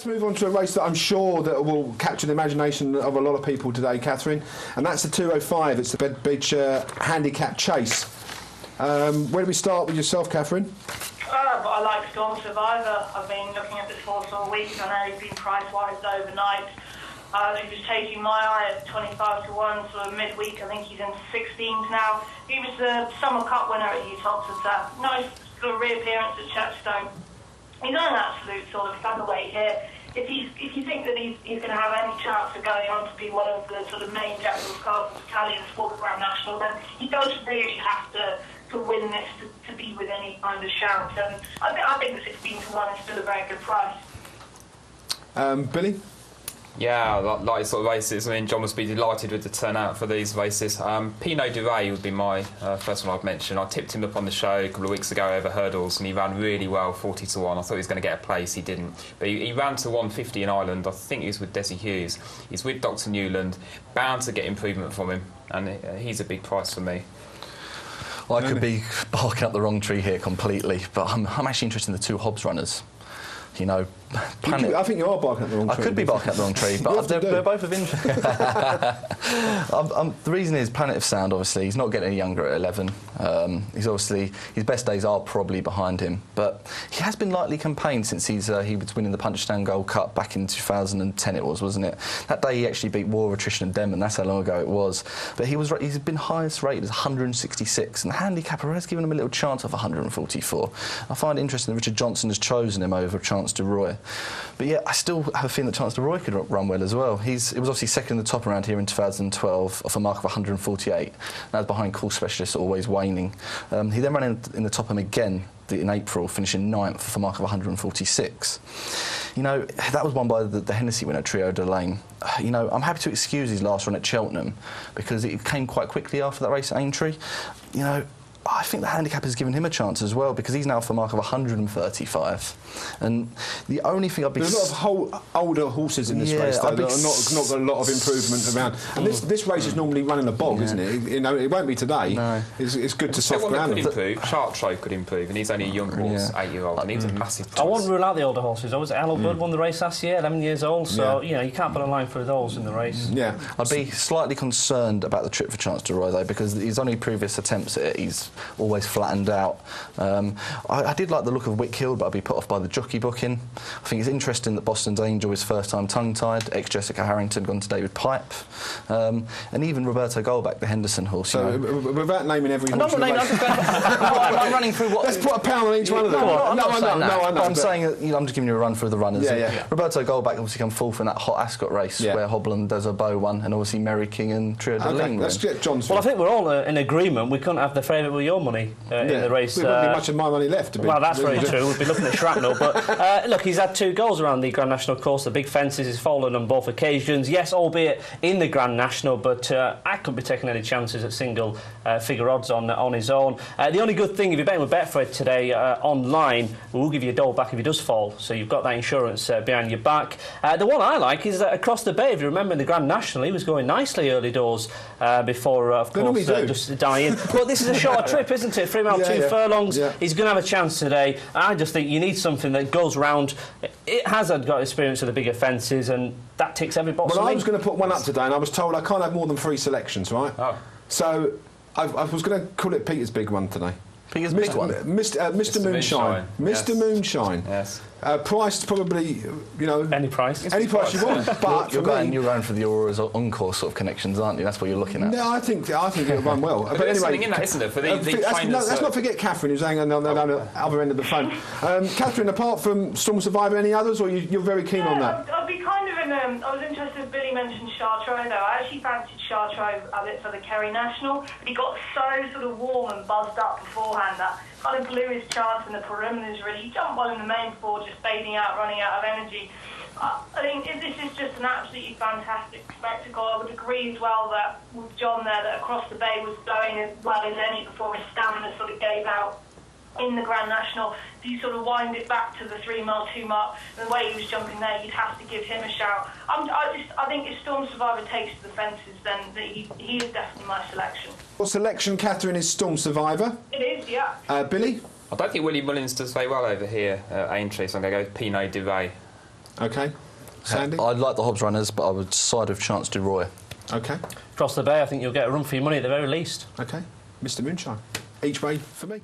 Let's move on to a race that I'm sure that will capture the imagination of a lot of people today, Catherine, and that's the 205. It's the Beach Handicap Chase. Where do we start with yourself, Catherine? I like Storm Survivor. I've been looking at this horse all week. I know he's been price-wise overnight. He was taking my eye at 25 to 1, sort of midweek. I think he's in 16s now. He was the Summer Cup winner at Utah. It's a nice sort of reappearance at Chepstow. He's on an absolute sort of featherweight here. If you think that he's going to have any chance of going on to be one of the sort of main general cars of Italian sport Grand National, then he does really have to win this to be with any kind of shout. And I think the 16 to 1 is still a very good price. Billy? Yeah, like sort of races. I mean, John must be delighted with the turnout for these races. Pinot de Ray would be my first one I'd mention. I tipped him up on the show a couple of weeks ago over hurdles, and he ran really well, 40 to 1. I thought he was going to get a place, he didn't. But he ran to 150 in Ireland. I think he was with Desi Hughes. He's with Dr. Newland, bound to get improvement from him, and he's a big price for me. Well, I could be barking up the wrong tree here completely, but I'm actually interested in the two Hobbs runners. You know, I think you are barking at the wrong tree. I could be barking at the wrong tree, but they're both of interest. The reason is Planet of Sound, obviously. He's not getting any younger at 11. He's obviously, his best days are probably behind him, but he has been lightly campaigned since he was winning the Punchestown Gold Cup back in 2010 it was, wasn't it? That day he actually beat War, Attrition and Denman, that's how long ago it was. But he's been highest rated as 166, and the handicapper has given him a little chance of 144. I find it interesting that Richard Johnson has chosen him over Chance de Roy. But yeah, I still have a feeling that Chance de Roy could run well as well. It was obviously second in the top around here in 2012 off a mark of 148. That was behind Course Specialist, Always Waning. He then ran in the top again in April, finishing 9th off a mark of 146. You know, that was won by the Hennessy winner, Trio de Lane. You know, I'm happy to excuse his last run at Cheltenham because it came quite quickly after that race at Aintree. You know, I think the handicap has given him a chance as well because he's now off a mark of 135. And the only thing I'd be... There's a lot of older horses in this race, though, that are not got a lot of improvement around. And this race is normally running a bog, isn't it? You know, it won't be today. No. It's good to soft ground. Could improve. Chartres could improve, and he's only a young horse, 8-year-old, and he's a massive choice. I wouldn't rule out the older horses. I was Bud won the race last year, 11 years old, so you know you can't put a line through those in the race. Yeah, I'd be slightly concerned about the trip for Chance de Roy though, because his only previous attempts at it, he's always flattened out. I did like the look of Wickhill, but I'd be put off by the jockey booking. I think it's interesting that Boston's Angel is first time tongue-tied, ex-Jessica Harrington gone to David Pipe, and even Roberto Goldback, the Henderson horse. So without naming every horse, I'm running through what... Let's put a pound on each one of them. No, I know. I'm saying, you know, I'm just giving you a run through the runners. Yeah. Roberto Goldback obviously come fourth in that Hot Ascot race where Hobland, Deserbeau won, and obviously Merry King and Trio de Lane. Let's get John's. Well, I think we're all in agreement. We couldn't have the favourite with your money in the race. There wouldn't be much of my money left. Well, that's very true. We'd be looking at shrapnel. But look, he's had 2 goals around the Grand National course. The big fences, he's fallen on both occasions. Yes, albeit in the Grand National, but I couldn't be taking any chances at single figure odds on his own. The only good thing, if you're betting with Betfred today online, we'll give you a double back if he does fall. So you've got that insurance behind your back. The one I like is that Across the Bay. If you remember in the Grand National, he was going nicely early doors before, of course, just dying. But this is a shorter trip, isn't it? 3 miles, 2 furlongs. Yeah. He's going to have a chance today. I just think you need something that goes round. It has got experience of the bigger fences, and that ticks every box. Well, I was going to put one up today, and I was told I can't have more than 3 selections, right? Oh. So I was going to call it Peter's big one today. Peter's big one? Mr. Moonshine. Mr. Moonshine. Yes. Priced probably, you know... Any price. Any price you want. But you're going for the Aurora's on-course sort of connections, aren't you? That's what you're looking at. No, I think it'll run well. But anyway... something in that, isn't there, for the let's not forget Catherine, who's hanging on the other end of the phone. Catherine, apart from Storm Survivor, any others, or you're very keen on that? I'd be kind of in... I was interested, Billy mentioned Chartres, though. I actually fancied Chartres a bit for the Kerry National. He got so sort of warm and buzzed up beforehand that kind of blew his chance in the perimeters, really. He jumped well in the main before, just fading out, running out of energy. I think this is just an absolutely fantastic spectacle. I would agree as well that with John there, that Across the Bay was going as well as any before his stamina sort of gave out in the Grand National. If you sort of wind it back to the 3 mile, 2 mark, the way he was jumping there, you'd have to give him a shout. I think if Storm Survivor takes to the fences, then he is definitely my selection. Your selection, Catherine, is Storm Survivor? It is, yeah. Billy? I don't think Willie Mullins does very well over here at Aintree, so I'm going to go Pinot de Ray. Okay. Sandy? I'd like the Hobbs runners, but I would side with Chance du Roy. Okay. Across the bay, I think you'll get a run for your money at the very least. Okay. Mr. Moonshine. Each way for me.